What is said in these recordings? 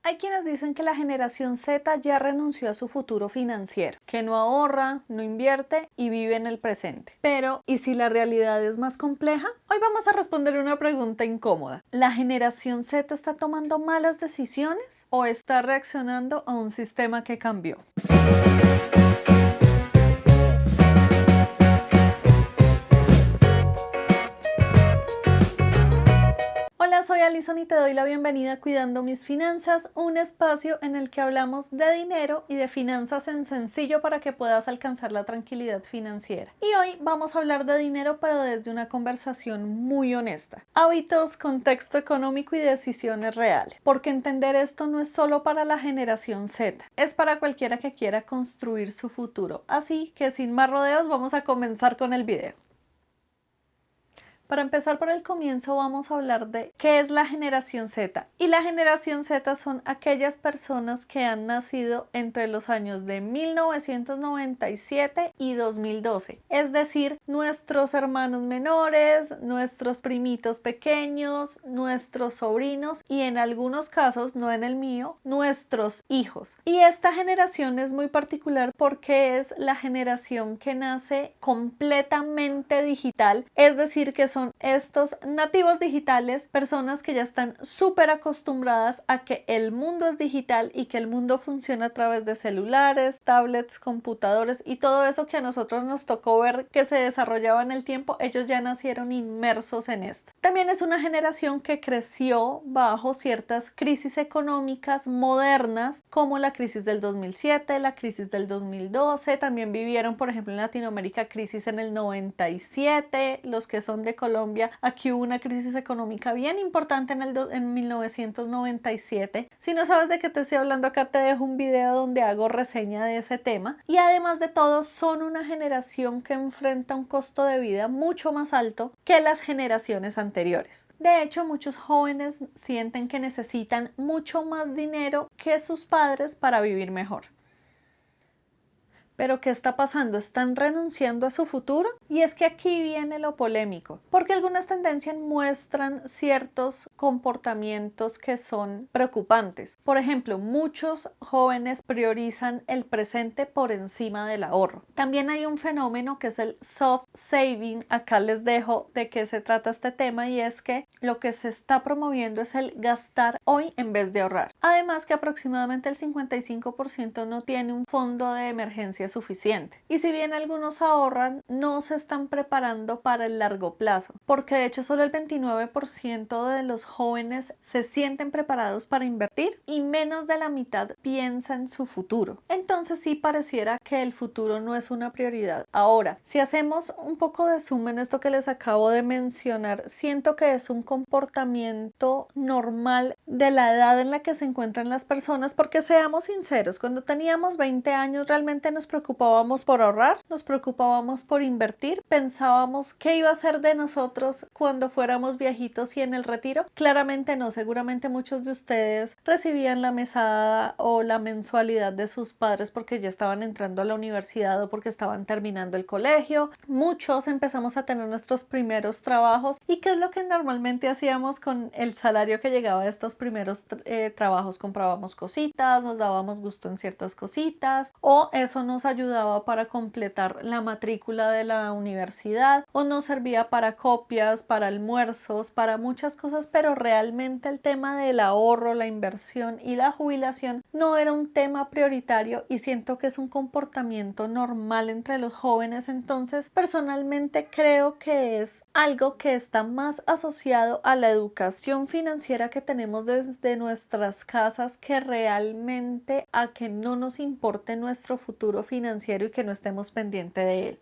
Hay quienes dicen que la generación Z ya renunció a su futuro financiero, que no ahorra, no invierte y vive en el presente. Pero, ¿y si la realidad es más compleja? Hoy vamos a responder una pregunta incómoda. ¿La generación Z está tomando malas decisiones o está reaccionando a un sistema que cambió? Hola, soy Alison y te doy la bienvenida a Cuidando mis finanzas, un espacio en el que hablamos de dinero y de finanzas en sencillo para que puedas alcanzar la tranquilidad financiera. Y hoy vamos a hablar de dinero, pero desde una conversación muy honesta. Hábitos, contexto económico y decisiones reales. Porque entender esto no es solo para la generación Z, es para cualquiera que quiera construir su futuro. Así que sin más rodeos vamos a comenzar con el video. Para empezar por el comienzo vamos a hablar de qué es la generación Z. Y la generación Z son aquellas personas que han nacido entre los años de 1997 y 2012. Es decir, nuestros hermanos menores, nuestros primitos pequeños, nuestros sobrinos y en algunos casos, no en el mío, nuestros hijos. Y esta generación es muy particular porque es la generación que nace completamente digital, es decir, que son estos nativos digitales, personas que ya están súper acostumbradas a que el mundo es digital y que el mundo funciona a través de celulares, tablets, computadores y todo eso que a nosotros nos tocó ver que se desarrollaba en el tiempo, ellos ya nacieron inmersos en esto. También es una generación que creció bajo ciertas crisis económicas modernas como la crisis del 2007, la crisis del 2012, también vivieron por ejemplo en Latinoamérica crisis en el 97, los que son de Colombia, aquí hubo una crisis económica bien importante en 1997. Si no sabes de qué te estoy hablando, acá te dejo un video donde hago reseña de ese tema. Y además de todo, son una generación que enfrenta un costo de vida mucho más alto que las generaciones anteriores. De hecho, muchos jóvenes sienten que necesitan mucho más dinero que sus padres para vivir mejor. ¿Pero qué está pasando? ¿Están renunciando a su futuro? Y es que aquí viene lo polémico, porque algunas tendencias muestran ciertos comportamientos que son preocupantes. Por ejemplo, muchos jóvenes priorizan el presente por encima del ahorro. También hay un fenómeno que es el soft saving. Acá les dejo de qué se trata este tema y es que lo que se está promoviendo es el gastar hoy en vez de ahorrar. Además que aproximadamente el 55% no tiene un fondo de emergencia suficiente. Y si bien algunos ahorran, no se están preparando para el largo plazo, porque de hecho solo el 29% de los jóvenes se sienten preparados para invertir y menos de la mitad piensa en su futuro. Entonces sí pareciera que el futuro no es una prioridad. Ahora, si hacemos un poco de zoom en esto que les acabo de mencionar, siento que es un comportamiento normal de la edad en la que se encuentran las personas, porque seamos sinceros, cuando teníamos 20 años realmente nos preocupábamos por ahorrar, nos preocupábamos por invertir, pensábamos qué iba a ser de nosotros cuando fuéramos viejitos y en el retiro. Claramente no, seguramente muchos de ustedes recibían la mesada o la mensualidad de sus padres porque ya estaban entrando a la universidad o porque estaban terminando el colegio. Muchos empezamos a tener nuestros primeros trabajos. ¿Y qué es lo que normalmente hacíamos con el salario que llegaba de estos primeros trabajos? Comprábamos cositas, nos dábamos gusto en ciertas cositas o eso nos ayudaba para completar la matrícula de la universidad o nos servía para copias, para almuerzos, para muchas cosas, pero realmente el tema del ahorro, la inversión y la jubilación no era un tema prioritario y siento que es un comportamiento normal entre los jóvenes. Entonces personalmente creo que es algo que está más asociado a la educación financiera que tenemos desde nuestras casas que realmente a que no nos importe nuestro futuro financiero y que no estemos pendientes de él.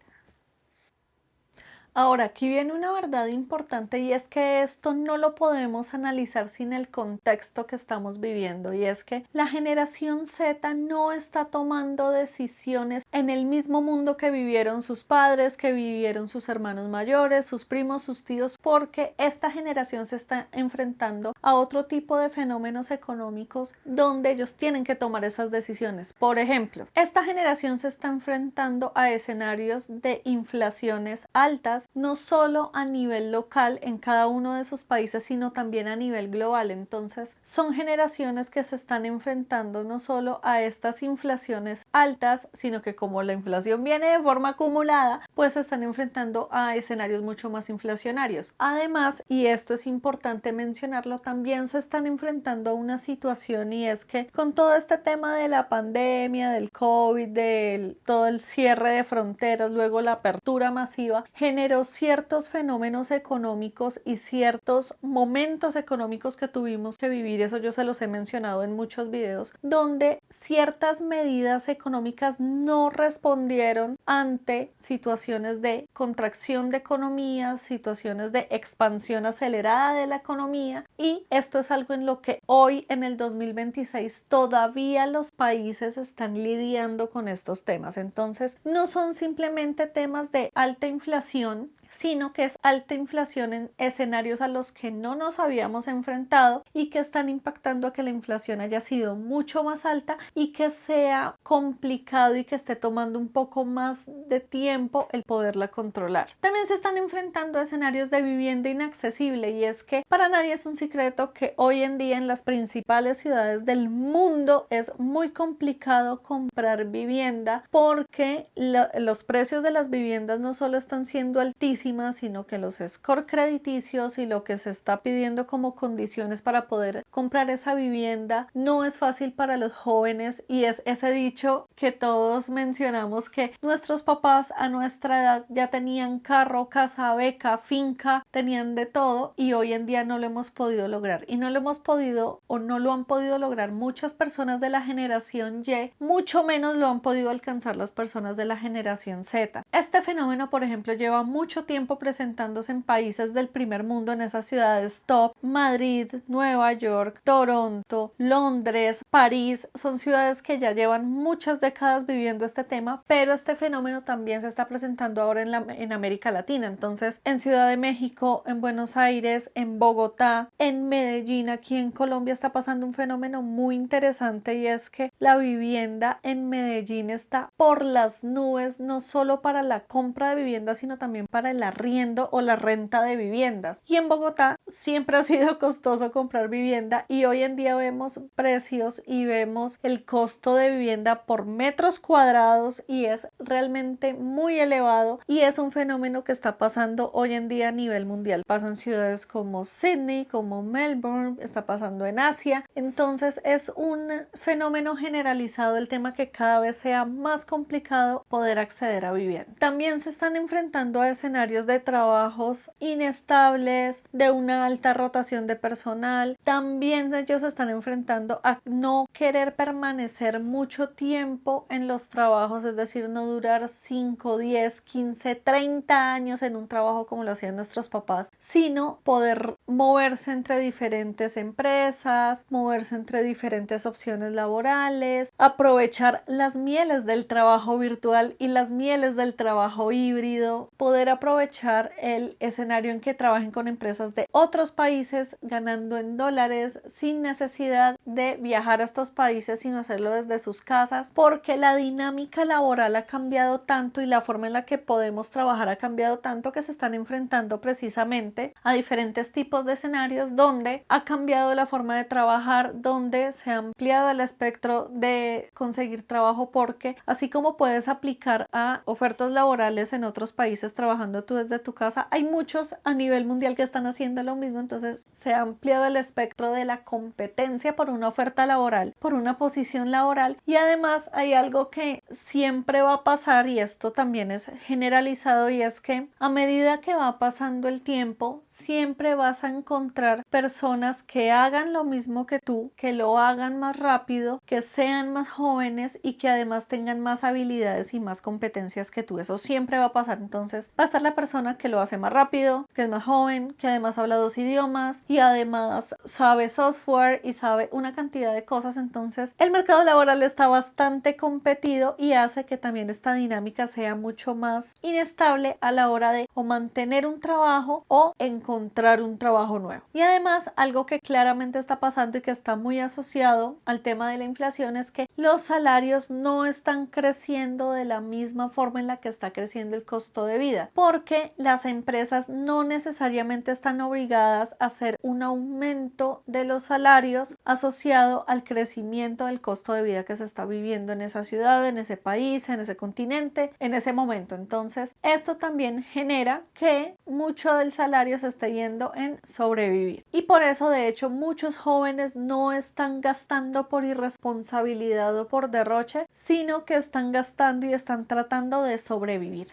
Ahora, aquí viene una verdad importante y es que esto no lo podemos analizar sin el contexto que estamos viviendo, y es que la generación Z no está tomando decisiones en el mismo mundo que vivieron sus padres, que vivieron sus hermanos mayores, sus primos, sus tíos, porque esta generación se está enfrentando a otro tipo de fenómenos económicos donde ellos tienen que tomar esas decisiones. Por ejemplo, esta generación se está enfrentando a escenarios de inflaciones altas, no solo a nivel local en cada uno de sus países, sino también a nivel global. Entonces, son generaciones que se están enfrentando no solo a estas inflaciones altas, sino que como la inflación viene de forma acumulada, pues se están enfrentando a escenarios mucho más inflacionarios. Además, y esto es importante mencionarlo, también se están enfrentando a una situación, y es que con todo este tema de la pandemia, del COVID, del todo el cierre de fronteras, luego la apertura masiva, generó ciertos fenómenos económicos y ciertos momentos económicos que tuvimos que vivir. Eso yo se los he mencionado en muchos videos, donde ciertas medidas económicas no respondieron ante situaciones de contracción de economías, situaciones de expansión acelerada de la economía, y esto es algo en lo que hoy en el 2026 todavía los países están lidiando con estos temas. Entonces, no son simplemente temas de alta inflación, sino que es alta inflación en escenarios a los que no nos habíamos enfrentado y que están impactando a que la inflación haya sido mucho más alta y que sea complicado y que esté tomando un poco más de tiempo el poderla controlar. También se están enfrentando a escenarios de vivienda inaccesible, y es que para nadie es un secreto que hoy en día en las principales ciudades del mundo es muy complicado comprar vivienda, porque los precios de las viviendas no solo están siendo altísimos, sino que los score crediticios y lo que se está pidiendo como condiciones para poder comprar esa vivienda no es fácil para los jóvenes, y es ese dicho que todos mencionamos, que nuestros papás a nuestra edad ya tenían carro, casa, beca, finca, tenían de todo, y hoy en día no lo hemos podido lograr, y no lo hemos podido o no lo han podido lograr muchas personas de la generación Y, mucho menos lo han podido alcanzar las personas de la generación Z. Este fenómeno, por ejemplo, lleva mucho tiempo presentándose en países del primer mundo, en esas ciudades top: Madrid, Nueva York, Toronto, Londres, París. Son ciudades que ya llevan muchas décadas viviendo este tema, pero este fenómeno también se está presentando ahora en América Latina. Entonces, en Ciudad de México, en Buenos Aires, en Bogotá, en Medellín, aquí en Colombia, está pasando un fenómeno muy interesante, y es que la vivienda en Medellín está por las nubes, no solo para la compra de viviendas, sino también para el arriendo o la renta de viviendas. Y en Bogotá siempre ha sido costoso comprar vivienda, y hoy en día vemos precios y vemos el costo de vivienda por metros cuadrados, y es realmente muy elevado, y es un fenómeno que está pasando hoy en día a nivel mundial. Pasa en ciudades como Sydney, como Melbourne, está pasando en Asia. Entonces es un fenómeno generalizado el tema que cada vez sea más complicado poder acceder a vivienda. También se están enfrentando a escenarios de trabajos inestables, de una alta rotación de personal. También ellos se están enfrentando a no querer permanecer mucho tiempo en los trabajos, es decir, no durar 5, 10, 15, 30 años en un trabajo como lo hacían nuestros papás, sino poder moverse entre diferentes empresas, moverse entre diferentes opciones laborales, aprovechar las mieles del trabajo virtual y las mieles del trabajo híbrido, poder aprovechar el escenario en que trabajen con empresas de otros países ganando en dólares sin necesidad de viajar a estos países, sino hacerlo desde sus casas, porque la dinámica laboral ha cambiado tanto y la forma en la que podemos trabajar ha cambiado tanto, que se están enfrentando precisamente a diferentes tipos de escenarios donde ha cambiado la forma de trabajar, donde se ha ampliado el espectro de conseguir trabajo, porque así como puedes aplicar a ofertas laborales en otros países trabajando tú desde tu casa, hay muchos a nivel mundial que están haciendo lo mismo. Entonces se ha ampliado el espectro de la competencia por una oferta laboral, por una posición laboral, y además hay algo que siempre va a pasar, y esto también es generalizado, y es que a medida que va pasando el tiempo siempre vas a encontrar personas que hagan lo mismo que tú, que lo hagan más rápido, que sean más jóvenes y que además tengan más habilidades y más competencias que tú. Eso siempre va a pasar. Entonces va a estar la persona que lo hace más rápido, que es más joven, que además habla 2 idiomas y además sabe software y sabe una cantidad de cosas. entonces el mercado laboral está bastante competido y hace que también esta dinámica sea mucho más inestable a la hora de o mantener un trabajo o encontrar un trabajo nuevo. Y además, algo que claramente está pasando y que está muy asociado al tema de la inflación es que los salarios no están creciendo de la misma forma en la que está creciendo el costo de vida, porque las empresas no necesariamente están obligadas a hacer un aumento de los salarios asociado al crecimiento del costo de vida que se está viviendo en esa ciudad, en ese país, en ese continente, en ese momento. Entonces, esto también genera que mucho del salario se esté yendo en sobrevivir. Y por eso, de hecho, muchos jóvenes no están gastando por irresponsabilidad o por derroche, sino que están gastando y están tratando de sobrevivir.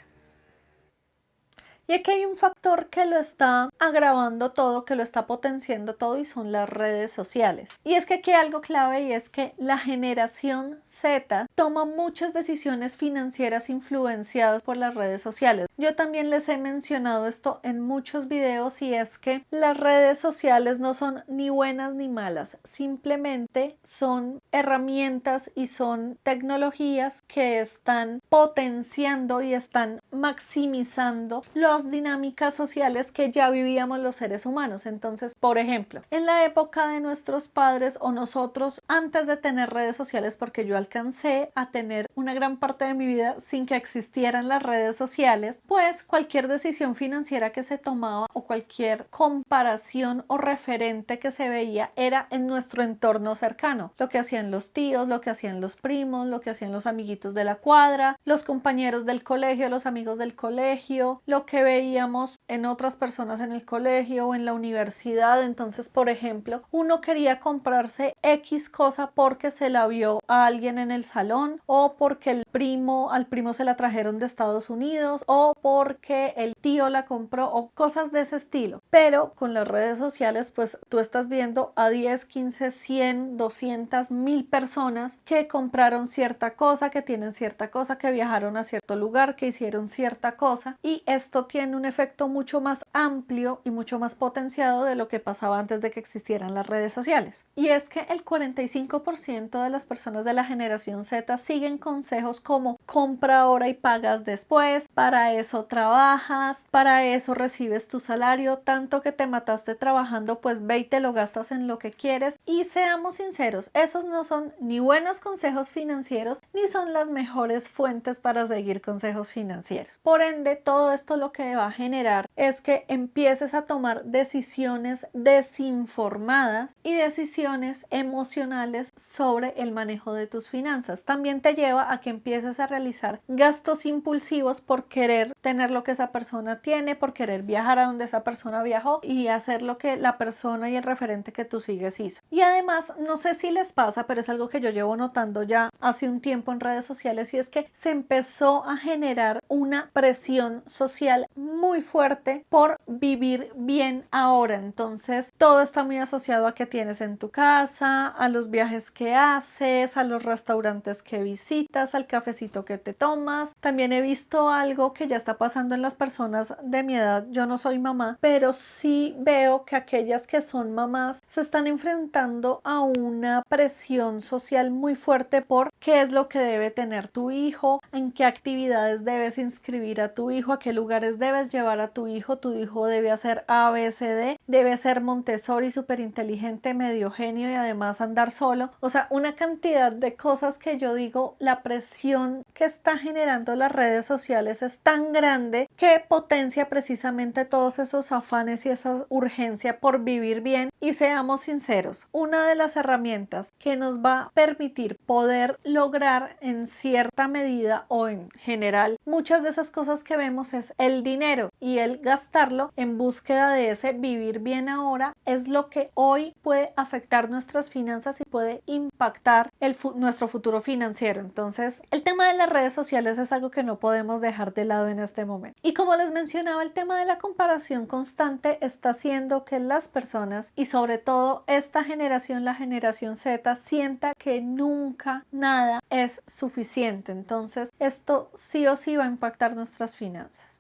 Y aquí hay un factor que lo está agravando todo, que lo está potenciando todo, y son las redes sociales. Y es que aquí hay algo clave, y es que la generación Z toma muchas decisiones financieras influenciadas por las redes sociales. Yo también les he mencionado esto en muchos videos, y es que las redes sociales no son ni buenas ni malas, simplemente son herramientas y son tecnologías que están potenciando y están maximizando las dinámicas sociales que ya vivíamos los seres humanos. Entonces, por ejemplo, en la época de nuestros padres o nosotros antes de tener redes sociales, porque yo alcancé a tener una gran parte de mi vida sin que existieran las redes sociales, pues cualquier decisión financiera que se tomaba o cualquier comparación o referente que se veía era en nuestro entorno cercano. Lo que hacían los tíos, lo que hacían los primos, lo que hacían los amiguitos de la cuadra, los compañeros del colegio, los amigos del colegio, lo que veíamos en otras personas en el colegio o en la universidad. Entonces, por ejemplo, uno quería comprarse X cosa porque se la vio a alguien en el salón, o porque al primo se la trajeron de Estados Unidos, o porque el tío la compró, o cosas de ese estilo. Pero con las redes sociales, pues tú estás viendo a 10, 15, 100, 200, 1000 personas que compraron cierta cosa, que tienen cierta cosa, que viajaron a cierto lugar, que hicieron cierta cosa, y esto tiene un efecto mucho más amplio y mucho más potenciado de lo que pasaba antes de que existieran las redes sociales. Y es que el 45% de las personas de la generación Z siguen consejos como compra ahora y pagas después, para eso trabajas, para eso recibes tu salario, tanto que te mataste trabajando, pues ve y te lo gastas en lo que quieres. Y seamos sinceros, esos no son ni buenos consejos financieros ni son las mejores fuentes para seguir consejos financieros. Por ende, todo esto lo que va a generar es que empieces a tomar decisiones desinformadas y decisiones emocionales sobre el manejo de tus finanzas. También te lleva a que empieces a realizar gastos impulsivos por querer tener lo que esa persona tiene, por querer viajar a donde esa persona viajó y hacer lo que la persona y el referente que tú sigues hizo. Y además, no sé si les pasa, pero es algo que yo llevo notando ya hace un tiempo en redes sociales, y es que se empezó a generar una presión social muy fuerte por vivir bien ahora. Entonces, todo está muy asociado a qué tienes en tu casa, a los viajes que haces, a los restaurantes que visitas, al cafecito que te tomas. También he visto algo que ya está pasando en las personas de mi edad. Yo no soy mamá, pero sí veo que aquellas que son mamás se están enfrentando a una presión social muy fuerte por qué es lo que debe tener tu hijo, en qué actividades debes inscribir a tu hijo, a qué lugares debes llevar a tu hijo debe hacer A, B, C, D, debe ser Montessori, súper inteligente, medio genio y además andar solo. O sea, una cantidad de cosas que yo digo, la presión que está generando las redes sociales es tan grande que potencia precisamente todos esos afanes y esa urgencia por vivir bien. Y seamos sinceros, una de las herramientas que nos va a permitir poder lograr en cierta medida o en general muchas de esas cosas que vemos es el dinero, y el gastarlo en búsqueda de ese vivir bien ahora es lo que hoy puede afectar nuestras finanzas y puede impactar nuestro futuro financiero. Entonces, el tema de las redes sociales es algo que no podemos dejar de lado en este momento. Y como les mencionaba, el tema de la comparación constante está haciendo que las personas, y sobre todo esta generación, la generación Z, sienta que nunca nada es suficiente. Entonces, esto sí o sí va a impactar nuestras finanzas.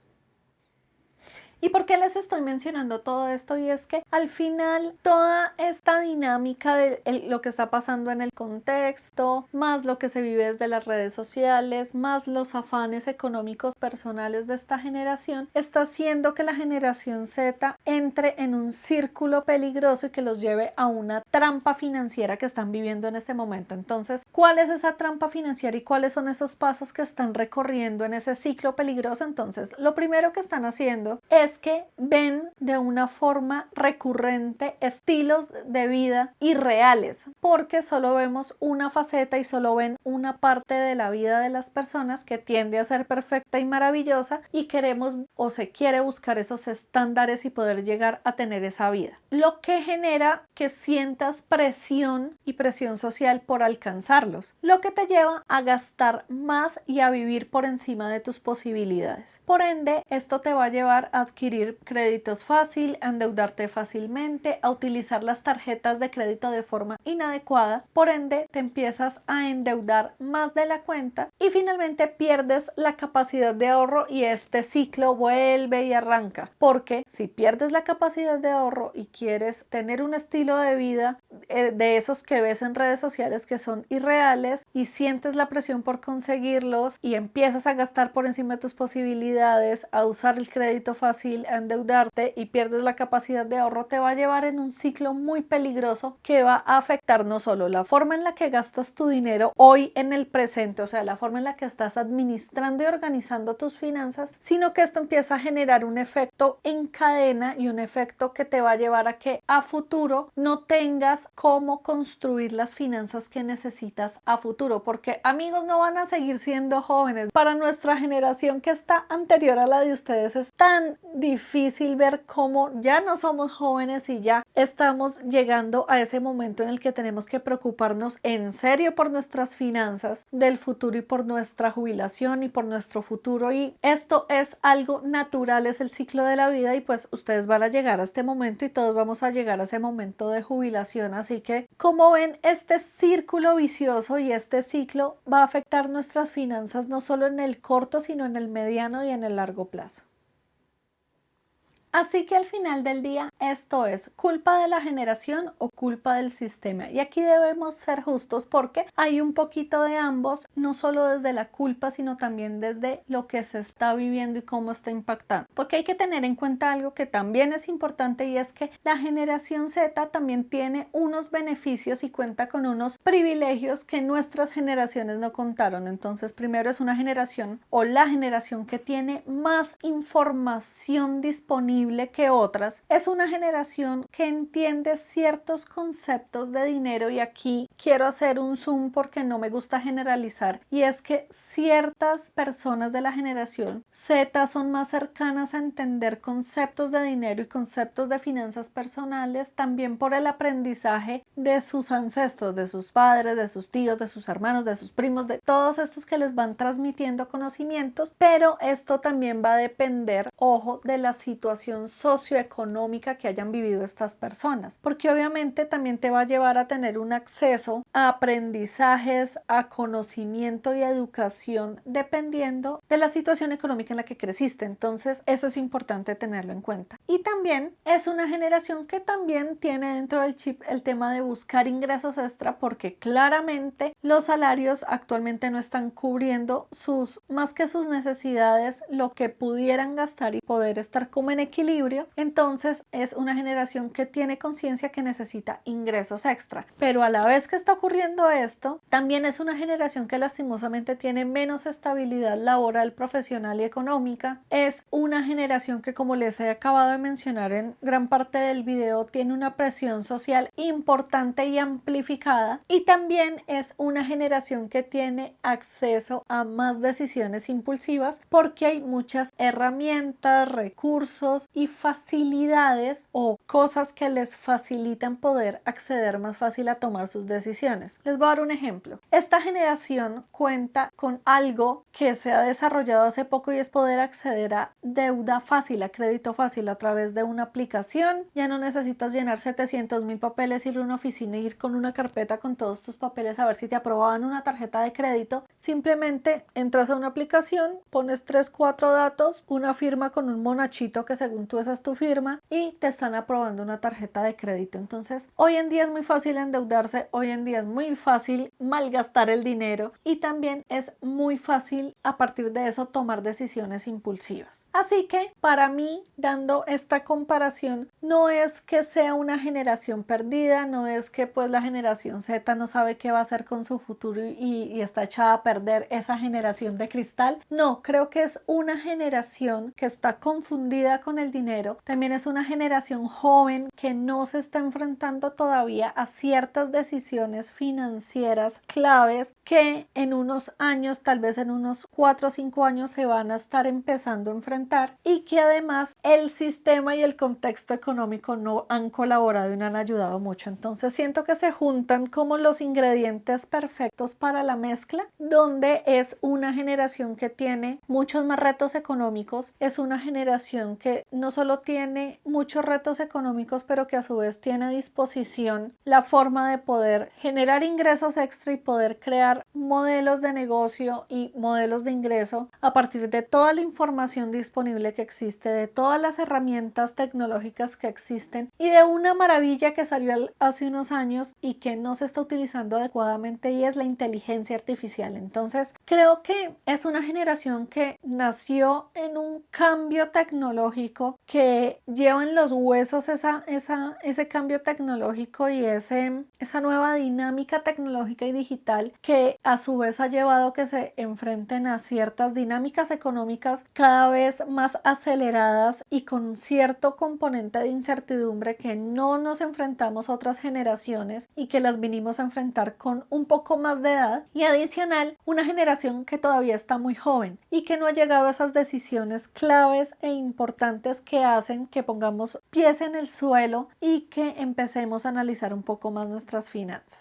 ¿Y por qué les estoy mencionando todo esto? Y es que al final toda esta dinámica de lo que está pasando en el contexto, más lo que se vive desde las redes sociales, más los afanes económicos personales de esta generación, está haciendo que la generación Z entre en un círculo peligroso y que los lleve a una trampa financiera que están viviendo en este momento. Entonces, ¿cuál es esa trampa financiera y cuáles son esos pasos que están recorriendo en ese ciclo peligroso? Entonces, lo primero que están haciendo es que ven de una forma recurrente estilos de vida irreales, porque solo vemos una faceta y solo ven una parte de la vida de las personas que tiende a ser perfecta y maravillosa, y queremos o se quiere buscar esos estándares y poder llegar a tener esa vida, lo que genera que sientas presión y presión social por alcanzarlos, lo que te lleva a gastar más y a vivir por encima de tus posibilidades. Por ende, esto te va a llevar a adquirir créditos fácil, a endeudarte fácilmente, a utilizar las tarjetas de crédito de forma inadecuada. Por ende, te empiezas a endeudar más de la cuenta y finalmente pierdes la capacidad de ahorro, y este ciclo vuelve y arranca, porque si pierdes la capacidad de ahorro y quieres tener un estilo de vida de esos que ves en redes sociales que son irreales y sientes la presión por conseguirlos y empiezas a gastar por encima de tus posibilidades, a usar el crédito fácil, a endeudarte y pierdes la capacidad de ahorro, te va a llevar en un ciclo muy peligroso que va a afectar no solo la forma en la que gastas tu dinero hoy en el presente, o sea, la forma en la que estás administrando y organizando tus finanzas, sino que esto empieza a generar un efecto en cadena y un efecto que te va a llevar a que a futuro no tengas cómo construir las finanzas que necesitas a futuro, porque amigos, no van a seguir siendo jóvenes. Para nuestra generación que está anterior a la de ustedes es tan difícil ver cómo ya no somos jóvenes y ya estamos llegando a ese momento en el que tenemos que preocuparnos en serio por nuestras finanzas del futuro y por nuestra jubilación y por nuestro futuro, y esto es algo natural, es el ciclo de la vida, y pues ustedes van a llegar a este momento y todos vamos a llegar a ese momento de jubilación. Así que, como ven, este círculo vicioso y este ciclo va a afectar nuestras finanzas no solo en el corto, sino en el mediano y en el largo plazo. Así que al final del día, esto es culpa de la generación o culpa del sistema. Y aquí debemos ser justos porque hay un poquito de ambos, no solo desde la culpa, sino también desde lo que se está viviendo y cómo está impactando. Porque hay que tener en cuenta algo que también es importante, y es que la generación Z también tiene unos beneficios y cuenta con unos privilegios que nuestras generaciones no contaron. Entonces, primero, es una generación o la generación que tiene más información disponible que otras, es una generación que entiende ciertos conceptos de dinero, y aquí quiero hacer un zoom porque no me gusta generalizar, y es que ciertas personas de la generación Z son más cercanas a entender conceptos de dinero y conceptos de finanzas personales también por el aprendizaje de sus ancestros, de sus padres, de sus tíos, de sus hermanos, de sus primos, de todos estos que les van transmitiendo conocimientos, pero esto también va a depender, ojo, de la situación socioeconómica que hayan vivido estas personas, porque obviamente también te va a llevar a tener un acceso a aprendizajes, a conocimiento y a educación dependiendo de la situación económica en la que creciste. Entonces, eso es importante tenerlo en cuenta. Y también es una generación que también tiene dentro del chip el tema de buscar ingresos extra, porque claramente los salarios actualmente no están cubriendo más que sus necesidades, lo que pudieran gastar y poder estar como en equilibrio. Entonces es una generación que tiene conciencia que necesita ingresos extra, pero a la vez que está ocurriendo esto, también es una generación que lastimosamente tiene menos estabilidad laboral, profesional y económica. Es una generación que, como les he acabado de mencionar en gran parte del video, tiene una presión social importante y amplificada, y también es una generación que tiene acceso a más decisiones impulsivas porque hay muchas herramientas, recursos y facilidades o cosas que les facilitan poder acceder más fácil a tomar sus decisiones. Les voy a dar un ejemplo. Esta generación cuenta con algo que se ha desarrollado hace poco y es poder acceder a deuda fácil, a crédito fácil a través de una aplicación. Ya no necesitas llenar 700,000 papeles, ir a una oficina y ir con una carpeta con todos tus papeles a ver si te aprobaban una tarjeta de crédito. Simplemente entras a una aplicación, pones 3, 4 datos, una firma con un monachito que según tú esa es tu firma y te están aprobando una tarjeta de crédito. Entonces, hoy en día es muy fácil endeudarse, hoy en día es muy fácil malgastar el dinero y también es muy fácil a partir de eso tomar decisiones impulsivas. Así que para mí, dando esta comparación, no es que sea una generación perdida, no es que pues la generación Z no sabe qué va a hacer con su futuro y está echada a perder esa generación de cristal. No, creo que es una generación que está confundida con el dinero. También es una generación joven que no se está enfrentando todavía a ciertas decisiones financieras claves que en unos años, tal vez en unos 4 o 5 años, se van a estar empezando a enfrentar y que además el sistema y el contexto económico no han colaborado y no han ayudado mucho. Entonces siento que se juntan como los ingredientes perfectos para la mezcla, donde es una generación que tiene muchos más retos económicos, es una generación que no solo tiene muchos retos económicos, pero que a su vez tiene a disposición la forma de poder generar ingresos extra y poder crear modelos de negocio y modelos de ingreso a partir de toda la información disponible que existe, de todas las herramientas tecnológicas que existen y de una maravilla que salió hace unos años y que no se está utilizando adecuadamente y es la inteligencia artificial. Entonces creo que es una generación que nació en un cambio tecnológico, que lleva en los huesos ese cambio tecnológico y esa nueva dinámica tecnológica y digital, que a su vez ha llevado que se enfrenten a ciertas dinámicas económicas cada vez más aceleradas y con cierto componente de incertidumbre que no nos enfrentamos otras generaciones y que las vinimos a enfrentar con un poco más de edad, y adicional una generación que todavía está muy joven y que no ha llegado a esas decisiones claves e importantes que hacen que pongamos pies en el suelo y que empecemos a analizar un poco más nuestras finanzas.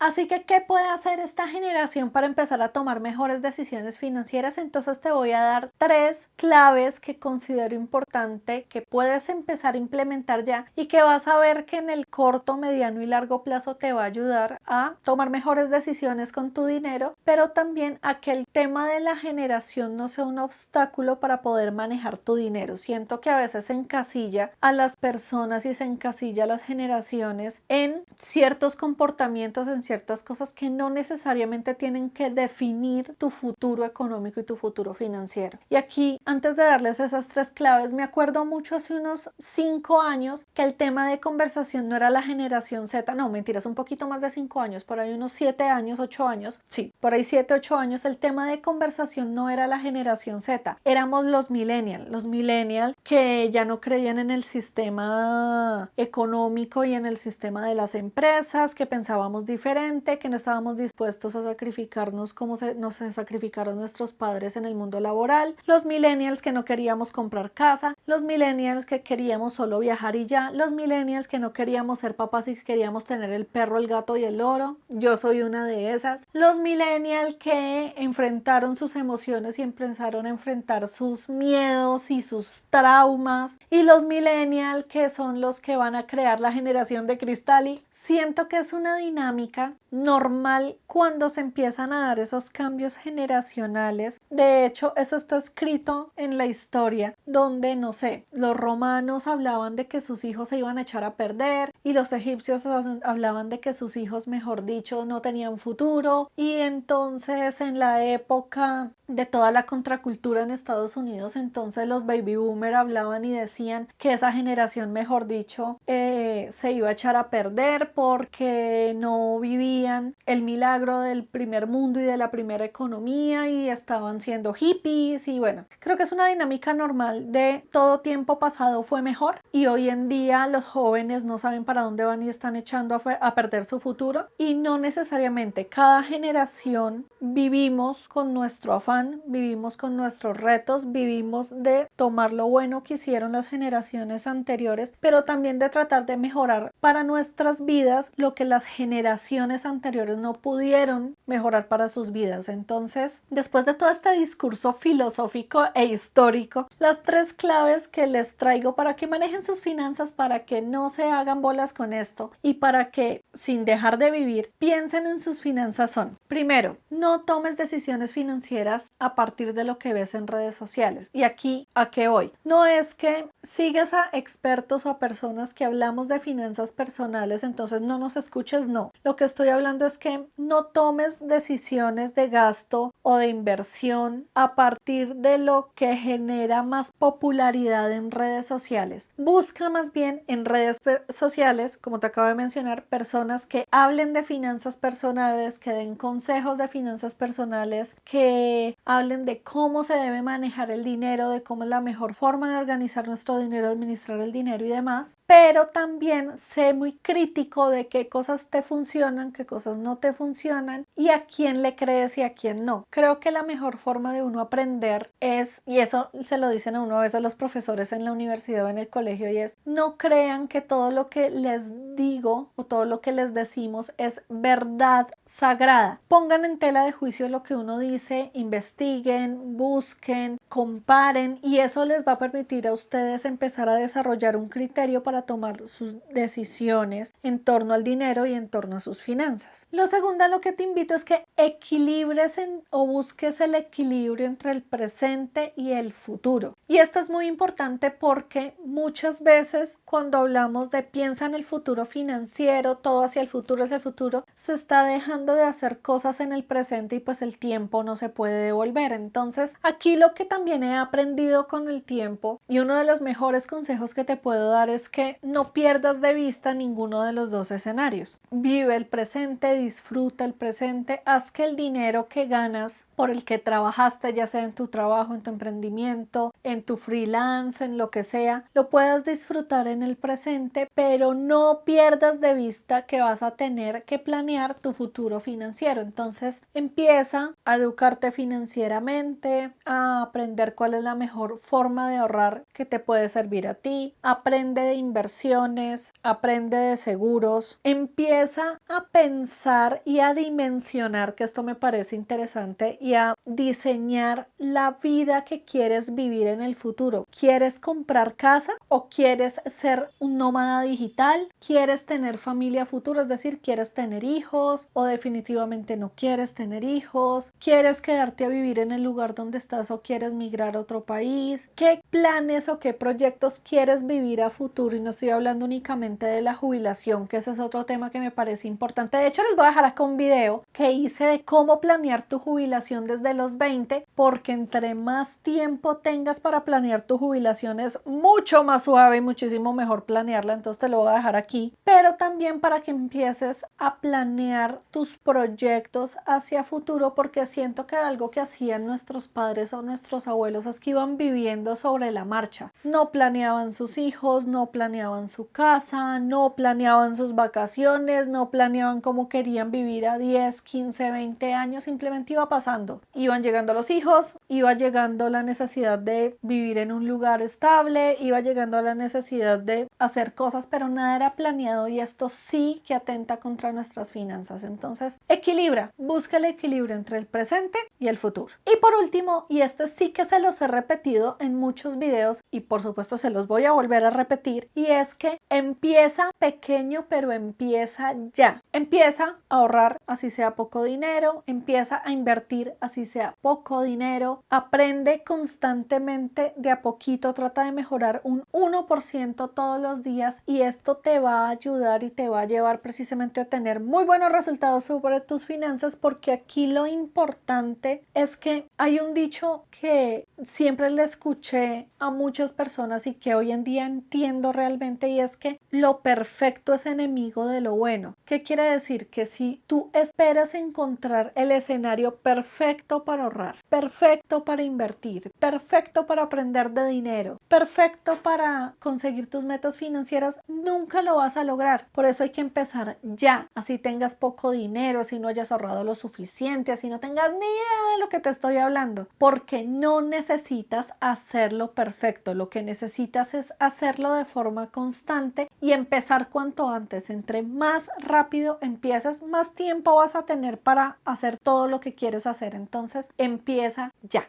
Así que, ¿qué puede hacer esta generación para empezar a tomar mejores decisiones financieras? Entonces te voy a dar 3 claves que considero importante que puedes empezar a implementar ya y que vas a ver que en el corto, mediano y largo plazo te va a ayudar a tomar mejores decisiones con tu dinero, pero también a que el tema de la generación no sea un obstáculo para poder manejar tu dinero. Siento que a veces se encasilla a las personas y se encasilla a las generaciones en ciertos comportamientos, en ciertas cosas que no necesariamente tienen que definir tu futuro económico y tu futuro financiero. Y aquí, antes de darles esas 3 claves, me acuerdo mucho hace unos 5 años que el tema de conversación no era la generación Z, no, mentiras, un poquito más de 5 años, por ahí unos 7 años, 8 años, sí, por ahí 7, 8 años, el tema de conversación no era la generación Z, éramos los millennials que ya no creían en el sistema económico y en el sistema de las empresas, que pensábamos diferente, que no estábamos dispuestos a sacrificarnos como nos sacrificaron nuestros padres en el mundo laboral, los millennials que no queríamos comprar casa, los millennials que queríamos solo viajar y ya, los millennials que no queríamos ser papás y queríamos tener el perro, el gato y el loro, yo soy una de esas, los millennials que enfrentaron sus emociones y empezaron a enfrentar sus miedos y sus traumas, y los millennials que son los que van a crear la generación de cristal. Y siento que es una dinámica normal cuando se empiezan a dar esos cambios generacionales. De hecho, eso está escrito en la historia, donde, no sé, los romanos hablaban de que sus hijos se iban a echar a perder y los egipcios hablaban de que sus hijos, mejor dicho, no tenían futuro. Y entonces en la época de toda la contracultura en Estados Unidos, entonces los baby boomer hablaban y decían que esa generación, mejor dicho, se iba a echar a perder porque no vivían el milagro del primer mundo y de la primera economía y estaban siendo hippies. Y bueno, creo que es una dinámica normal tradicional de todo tiempo pasado fue mejor y hoy en día los jóvenes no saben para dónde van y están echando a perder su futuro, y no necesariamente. Cada generación vivimos con nuestro afán, vivimos con nuestros retos, vivimos de tomar lo bueno que hicieron las generaciones anteriores, pero también de tratar de mejorar para nuestras vidas lo que las generaciones anteriores no pudieron mejorar para sus vidas. Entonces, después de todo este discurso filosófico e histórico, las 3 claves que les traigo para que manejen sus finanzas, para que no se hagan bolas con esto y para que, sin dejar de vivir, piensen en sus finanzas son: primero, no tomes decisiones financieras a partir de lo que ves en redes sociales. Y aquí, ¿a qué voy? No es que sigas a expertos o a personas que hablamos de finanzas personales, entonces no nos escuches, no. Lo que estoy hablando es que no tomes decisiones de gasto o de inversión a partir de lo que genera más popularidad en redes sociales. Busca más bien en redes sociales, como te acabo de mencionar, personas que hablen de finanzas personales, que den consejos de finanzas personales, que hablen de cómo se debe manejar el dinero, de cómo es la mejor forma de organizar nuestro dinero, administrar el dinero y demás. Pero también sé muy crítico de qué cosas te funcionan, qué cosas no te funcionan y a quién le crees y a quién no. Creo que la mejor forma de uno aprender es, y eso se lo dicen a uno a veces los profesores en la universidad o en el colegio, y es: no crean que todo lo que les digo o todo lo que les decimos es verdad sagrada. Pongan en tela de juicio lo que uno dice, investiguen, busquen, comparen, y eso les va a permitir a ustedes empezar a desarrollar un criterio para tomar sus decisiones en torno al dinero y en torno a sus finanzas. Lo segundo a lo que te invito es que equilibres o busques el equilibrio entre el presente y el futuro. Y esto es muy importante porque muchas veces cuando hablamos de piensa en el futuro financiero, todo hacia el futuro, se está dejando de hacer cosas en el presente y pues el tiempo no se puede devolver. Entonces, aquí lo que también he aprendido con el tiempo, y uno de los mejores consejos que te puedo dar, es que no pierdas de vista ninguno de los dos escenarios. Vive el presente, disfruta el presente, haz que el dinero que ganas, por el que trabajaste, ya sea en tu trabajo, en tu emprendimiento, en tu freelance, en lo que sea, lo puedas disfrutar en el presente, pero no pierdas de vista que vas a tener que planear tu futuro financiero. Entonces, empieza a educarte financieramente, a aprender cuál es la mejor forma de ahorrar que te puede servir a ti, aprende de inversiones, aprende de seguros, empieza a pensar y a dimensionar, que esto me parece interesante, y a diseñar la vida que quieres vivir en el futuro. ¿Quieres comprar casa o quieres ser un nómada digital? ¿Quieres tener familia futura? Es decir, ¿quieres tener hijos o definitivamente no quieres tener hijos? ¿Quieres quedarte a vivir en el lugar donde estás o quieres migrar a otro país? ¿Qué planes o qué proyectos quieres vivir a futuro? Y no estoy hablando únicamente de la jubilación, que ese es otro tema que me parece importante. De hecho, les voy a dejar acá un video que hice de cómo planear tu jubilación desde los 20, porque entre más tiempo tengas para planear tu jubilación es mucho más suave y muchísimo mejor planearla. Entonces te lo voy a dejar aquí, pero también para que empieces a planear tus proyectos hacia futuro, porque siento que algo que hacían nuestros padres o nuestros abuelos es que iban viviendo sobre la marcha. No planeaban sus hijos, no planeaban su casa, no planeaban sus vacaciones, no planeaban cómo querían vivir a 10, 15, 20 años, simplemente iba pasando. Iban llegando los hijos, iba llegando la necesidad de vivir en un lugar estable, iba llegando la necesidad de hacer cosas, pero nada era planeado, y esto sí que atenta contra nuestras finanzas. Entonces, equilibra, busca el equilibrio entre el presente y el futuro. Y por último, y este sí que se los he repetido en muchos videos y por supuesto se los voy a volver a repetir, y es que empieza pequeño, pero empieza ya. Empieza a ahorrar así sea poco dinero, empieza a invertir así sea poco dinero, aprende constantemente de a poquito, trata de mejorar un 1% todos los días, y esto te va a ayudar y te va a llevar precisamente a tener muy buenos resultados sobre tus finanzas, porque aquí lo importante es que hay un dicho que siempre le escuché a muchas personas y que hoy en día entiendo realmente, y es que lo perfecto es enemigo de lo bueno. ¿Qué quiere decir? Que si tú esperas encontrar el escenario perfecto para ahorrar, perfecto para invertir, perfecto para aprender de dinero, perfecto para conseguir tus metas financieras, nunca lo vas a lograr. Por eso hay que empezar ya, así tengas poco dinero, así no hayas ahorrado lo suficiente, así no tengas ni idea de lo que te estoy hablando, porque no necesitas hacerlo perfecto, lo que necesitas es hacerlo de forma constante y empezar cuanto antes. Entre más rápido empiezas, más tiempo vas a tener para hacer todo lo que quieres hacer. Entonces, empieza ya.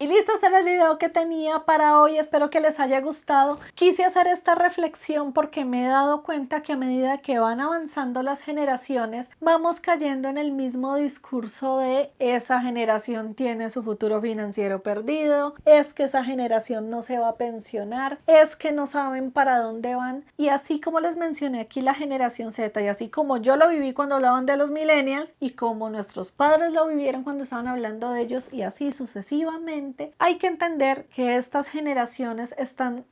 Y listo, este era el video que tenía para hoy, espero que les haya gustado. Quise hacer esta reflexión porque me he dado cuenta que a medida que van avanzando las generaciones, vamos cayendo en el mismo discurso de esa generación tiene su futuro financiero perdido, es que esa generación no se va a pensionar, es que no saben para dónde van. Y así como les mencioné aquí la generación Z, y así como yo lo viví cuando hablaban de los millennials, y como nuestros padres lo vivieron cuando estaban hablando de ellos, y así sucesivamente, hay que entender que estas generaciones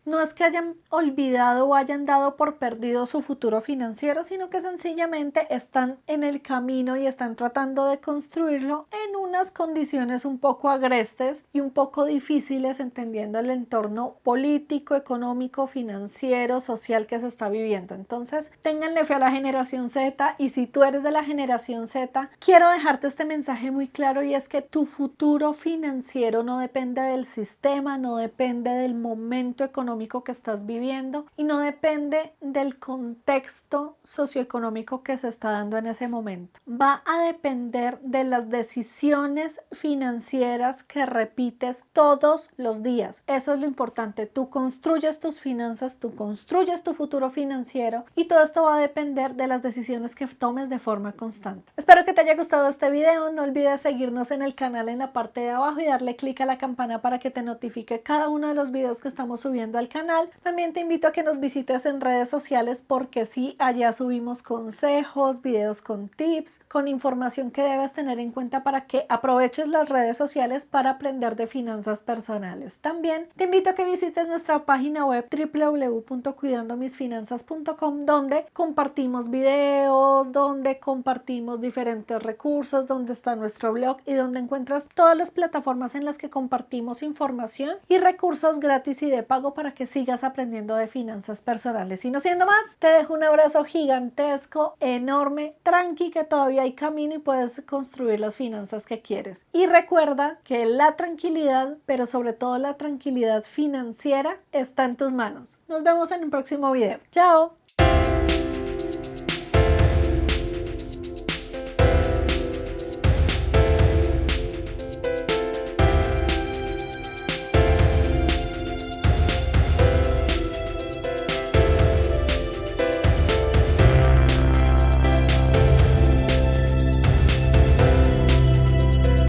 no es que hayan olvidado o hayan dado por perdido su futuro financiero, sino que sencillamente están en el camino y están tratando de construirlo en unas condiciones un poco agrestes y un poco difíciles, entendiendo el entorno político, económico, financiero, social que se está viviendo. Entonces, ténganle fe a la generación Z, y si tú eres de la generación Z, quiero dejarte este mensaje muy claro, y es que tu futuro financiero no depende del sistema, no depende del momento económico que estás viviendo y no depende del contexto socioeconómico que se está dando en ese momento. Va a depender de las decisiones financieras que repites todos los días. Eso es lo importante. Tú construyes tus finanzas, tú construyes tu futuro financiero, y todo esto va a depender de las decisiones que tomes de forma constante. Espero que te haya gustado este video. No olvides seguirnos en el canal en la parte de abajo y darle clic a la campana para que te notifique cada uno de los videos que estamos subiendo al canal. También te invito a que nos visites en redes sociales, porque sí, allá subimos consejos, videos con tips, con información que debes tener en cuenta para que aproveches las redes sociales para aprender de finanzas personales. También te invito a que visites nuestra página web www.cuidandomisfinanzas.com, donde compartimos videos, donde compartimos diferentes recursos, donde está nuestro blog y donde encuentras todas las plataformas en las que compartimos información y recursos gratis y de pago para que sigas aprendiendo de finanzas personales. Y no siendo más, te dejo un abrazo gigantesco, enorme, tranqui, que todavía hay camino y puedes construir las finanzas que quieres. Y recuerda que la tranquilidad, pero sobre todo la tranquilidad financiera, está en tus manos. Nos vemos en un próximo video. ¡Chao!